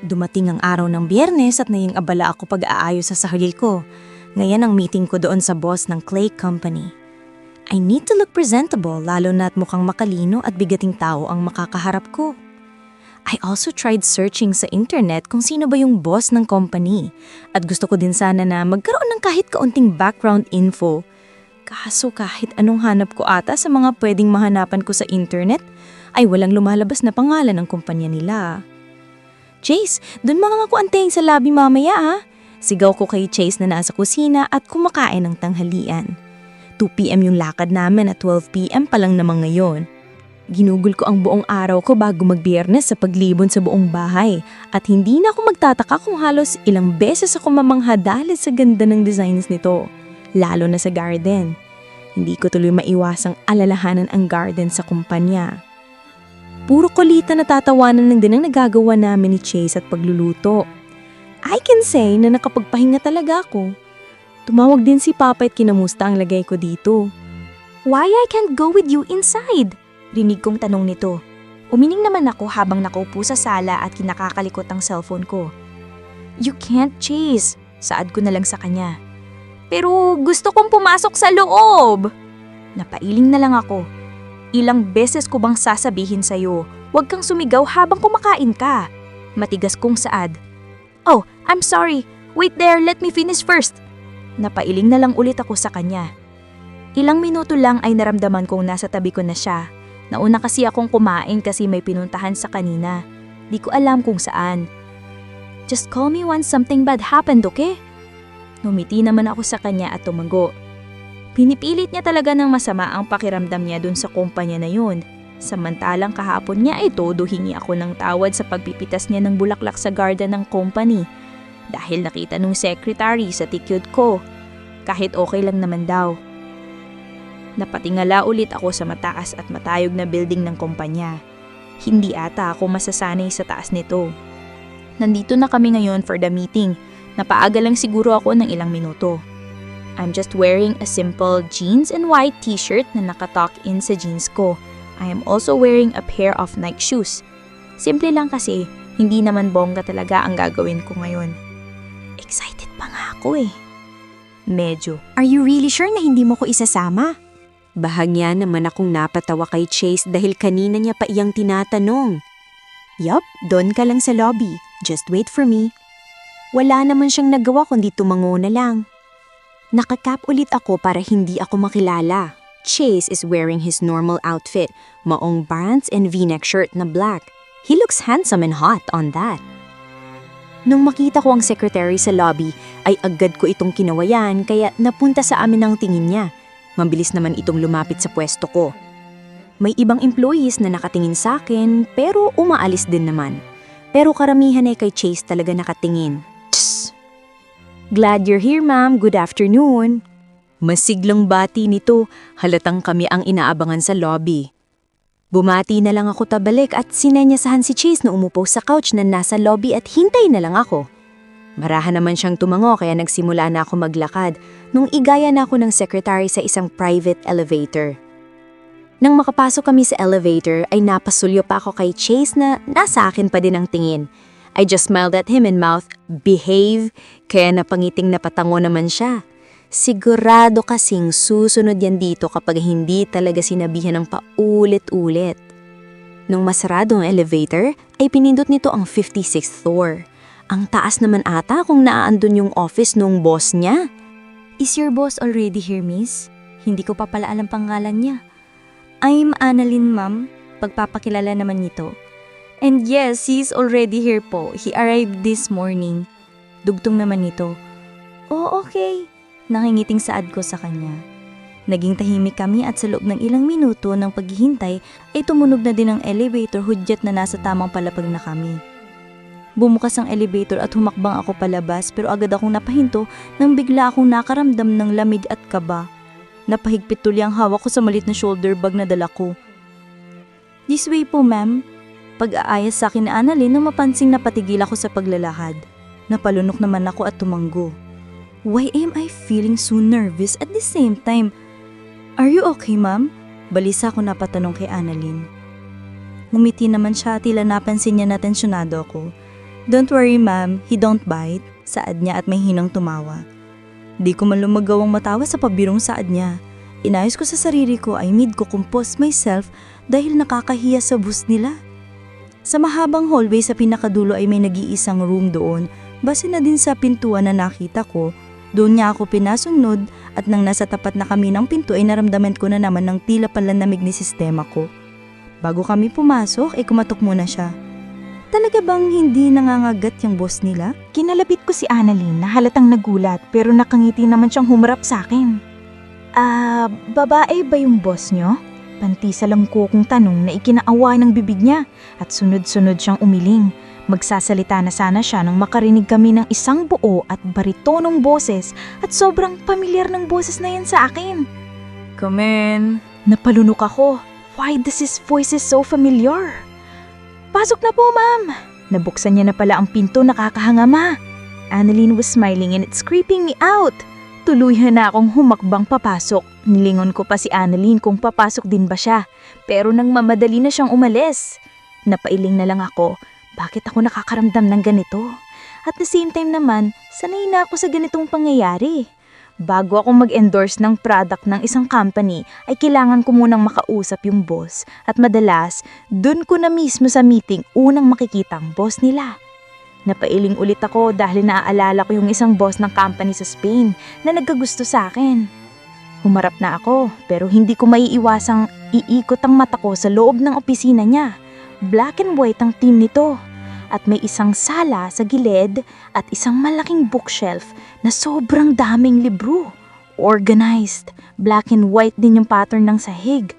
Dumating ang araw ng Biyernes at naging abala ako pag-aayos sa sahil ko. Ngayon ang meeting ko doon sa boss ng clay company. I need to look presentable lalo na't mukhang makalino at bigating tao ang makakaharap ko. I also tried searching sa internet kung sino ba yung boss ng company at gusto ko din sana na magkaroon ng kahit kaunting background info. Kaso kahit anong hanap ko ata sa mga pwedeng mahanapan ko sa internet ay walang lumalabas na pangalan ng kumpanya nila. Chase, dun mga ako antayin sa lobby mamaya ha. Sigaw ko kay Chase na nasa kusina at kumakain ng tanghalian. 2 p.m. yung lakad namin at 12 p.m. pa lang naman ngayon. Ginugol ko ang buong araw ko bago magbiyernes sa paglibon sa buong bahay at hindi na ako magtataka kung halos ilang beses ako mamangha dahil sa ganda ng designs nito, lalo na sa garden. Hindi ko tuloy maiwasang alalahanan ang garden sa kumpanya. Puro kulitan na tatawanan lang din ang nagagawa namin ni Chase at pagluluto. I can say na nakapagpahinga talaga ako. Tumawag din si Papa at kinamusta ang lagay ko dito. Why I can't go with you inside? Rinig kong tanong nito. Umining naman ako habang nakaupo sa sala at kinakakalikot ang cellphone ko. You can't, Chase. Saad ko na lang sa kanya. Pero gusto kong pumasok sa loob. Napailing na lang ako. Ilang beses ko bang sasabihin sa'yo, huwag kang sumigaw habang kumakain ka. Matigas kong saad. Oh, I'm sorry. Wait there, let me finish first. Napailing na lang ulit ako sa kanya. Ilang minuto lang ay naramdaman kong nasa tabi ko na siya. Nauna kasi akong kumain kasi may pinuntahan sa kanina. Di ko alam kung saan. Just call me once something bad happened, okay? Numiti naman ako sa kanya at tumago. Pinipilit niya talaga ng masama ang pakiramdam niya dun sa kumpanya na yun. Samantalang kahapon niya ay todo hingi ako ng tawad sa pagpipitas niya ng bulaklak sa garden ng company. Dahil nakita nung secretary sa tikyod ko. Kahit okay lang naman daw. Napatingala ulit ako sa mataas at matayog na building ng kumpanya. Hindi ata ako masasanay sa taas nito. Nandito na kami ngayon for the meeting. Napaaga lang siguro ako ng ilang minuto. I'm just wearing a simple jeans and white t-shirt na nakatuck in sa jeans ko. I am also wearing a pair of Nike shoes. Simple lang kasi, hindi naman bongga talaga ang gagawin ko ngayon. Excited pa nga ako eh. Medyo. Are you really sure na hindi mo ko isasama? Bahagya naman akong napatawa kay Chase dahil kanina niya pa iyang tinatanong. Yup, doon ka lang sa lobby. Just wait for me. Wala naman siyang nagawa kundi tumango na lang. Nakakap ulit ako para hindi ako makilala. Chase is wearing his normal outfit, maong pants and v-neck shirt na black. He looks handsome and hot on that. Nung makita ko ang secretary sa lobby, ay agad ko itong kinawayan kaya napunta sa amin ang tingin niya. Mabilis naman itong lumapit sa pwesto ko. May ibang employees na nakatingin sa akin pero umaalis din naman. Pero karamihan ay kay Chase talaga nakatingin. Tss! Glad you're here, ma'am. Good afternoon. Masiglang bati nito, halatang kami ang inaabangan sa lobby. Bumati na lang ako tabalik at sinenyasahan si Chase na umupo sa couch na nasa lobby at hintay na lang ako. Marahan naman siyang tumango kaya nagsimula na ako maglakad nung igaya na ako ng secretary sa isang private elevator. Nang makapasok kami sa elevator ay napasulyo pa ako kay Chase na nasa akin pa din ang tingin. I just smiled at him and mouthed, "Behave," kaya napangiting napatango naman siya. Sigurado kasing susunod yan dito kapag hindi talaga sinabihan ng paulit-ulit. Nung masarado ang elevator ay pinindot nito ang 56th floor. Ang taas naman ata kung naaandun yung office nung boss niya. Is your boss already here, miss? Hindi ko pa pala alam pangalan niya. I'm Annalyn, ma'am. Pagpapakilala naman nito. And yes, he's already here po. He arrived this morning. Dugtong naman nito. Oh, okay. Nakingiting saad ko sa kanya. Naging tahimik kami at sa loob ng ilang minuto ng paghihintay ay tumunog na din ang elevator hudyat na nasa tamang palapag na kami. Bumukas ang elevator at humakbang ako palabas pero agad akong napahinto nang bigla akong nakaramdam ng lamig at kaba. Napahigpit tuloy ang hawak ko sa maliit na shoulder bag na dala ko. This way po, ma'am. Pag-aayas sa akin ni Annalyn nang mapansing napatigil ako sa paglalakad. Napalunok naman ako at tumanggo. Why am I feeling so nervous at the same time? Are you okay, ma'am? Balisa ko napatanong kay Annalyn. Ngumiti naman siya at tila napansin niya na tensyonado ako. Don't worry ma'am, he don't bite, saad niya at may hinang tumawa. Di ko man lumagawang matawa sa pabirong saad niya. Inayos ko sa sarili ko I made ko compose myself dahil nakakahiya sa bus nila. Sa mahabang hallway sa pinakadulo ay may nag-iisang room doon, base na din sa pintuan na nakita ko. Doon niya ako pinasunod at nang nasa tapat na kami ng pinto ay naramdaman ko na naman ng tila panlamig ni sistema ko. Bago kami pumasok ay kumatok muna siya. Talaga bang hindi nangangagat yung boss nila? Kinalapit ko si Annalyn na halatang nagulat pero nakangiti naman siyang humarap sa akin. Babae ba yung boss nyo? Pantisa lang ko kung tanong na ikinaawa ng bibig niya at sunod-sunod siyang umiling. Magsasalita na sana siya nang makarinig kami ng isang buo at baritonong boses at sobrang pamilyar ng boses na yan sa akin. Come in. Napalunok ako. Why does his voice is so familiar? Pasok na po, ma'am. Nabuksan niya na pala ang pinto, nakakahanga ma. Annalyn was smiling and it's creeping me out. Tuluyan na akong humakbang papasok. Nilingon ko pa si Annalyn kung papasok din ba siya. Pero nang mamadali na siyang umalis. Napailing na lang ako. Bakit ako nakakaramdam ng ganito? At the same time naman, sanay na ako sa ganitong pangyayari. Bago ako mag-endorse ng product ng isang company, ay kailangan ko munang makausap yung boss. At madalas, dun ko na mismo sa meeting unang makikita ang boss nila. Napailing ulit ako dahil naaalala ko yung isang boss ng company sa Spain na nagkagusto sa akin. Humarap na ako pero hindi ko maiiwasang iikot ang mata ko sa loob ng opisina niya. Black and white ang team nito. At may isang sala sa gilid at isang malaking bookshelf na sobrang daming libro. Organized, black and white din yung pattern ng sahig.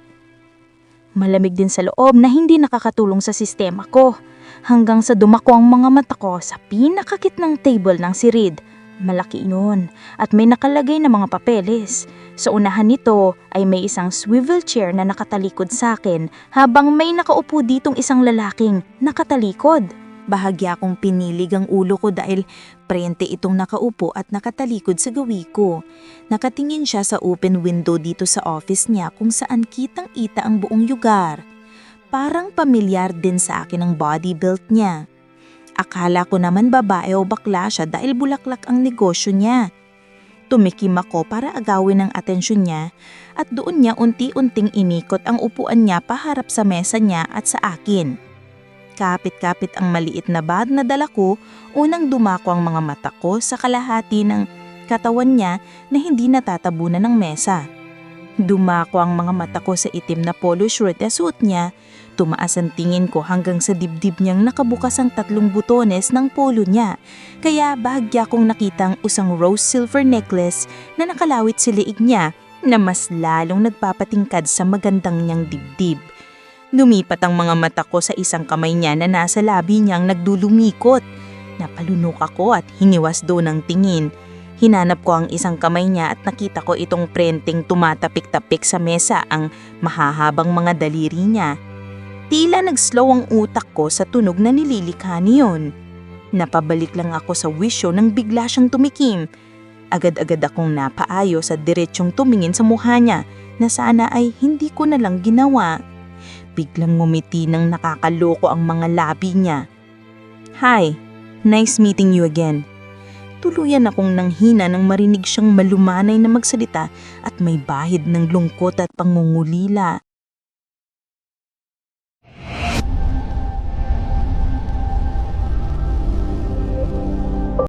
Malamig din sa loob na hindi nakakatulong sa sistema ko. Hanggang sa dumako ang mga mata ko sa pinakakitnang table ng si Reed. Malaki yun at may nakalagay na mga papeles. Sa unahan nito ay may isang swivel chair na nakatalikod sa akin habang may nakaupo ditong isang lalaking nakatalikod. Bahagya kong pinilig ang ulo ko dahil prente itong nakaupo at nakatalikod sa gawi ko. Nakatingin siya sa open window dito sa office niya kung saan kitang-kita ang buong lugar. Parang pamilyar din sa akin ang body build niya. Akala ko naman babae o bakla siya dahil bulaklak ang negosyo niya. Tumikim ako para agawin ang atensyon niya at doon niya unti-unting inikot ang upuan niya paharap sa mesa niya at sa akin. Kapit-kapit ang maliit na bag na dala ko, unang dumako ang mga mata ko sa kalahati ng katawan niya na hindi natatabunan ng mesa. Dumako ang mga mata ko sa itim na polo shirt na suot niya. Tumaas ang tingin ko hanggang sa dibdib niyang nakabukas ang 3 butones ng polo niya. Kaya bahagya kong nakitang usang rose silver necklace na nakalawit sa liig niya na mas lalong nagpapatingkad sa magandang niyang dibdib. Lumipat ang mga mata ko sa isang kamay niya na nasa labi niyang nagdulumikot. Napalunok ako at hiniwas doon ang tingin. Hinanap ko ang isang kamay niya at nakita ko itong prenteng tumatapik-tapik sa mesa ang mahahabang mga daliri niya. Tila nag-slow ang utak ko sa tunog na nililikha niyon. Napabalik lang ako sa wisyo nang bigla siyang tumikim. Agad-agad akong napaayos at diretsyong tumingin sa mukha niya na sana ay hindi ko na lang ginawa. Biglang ngumiti nang nakakaloko ang mga labi niya. Hi, nice meeting you again. Tuluyan akong nanghina nang marinig siyang malumanay na magsalita at may bahid ng lungkot at pangungulila.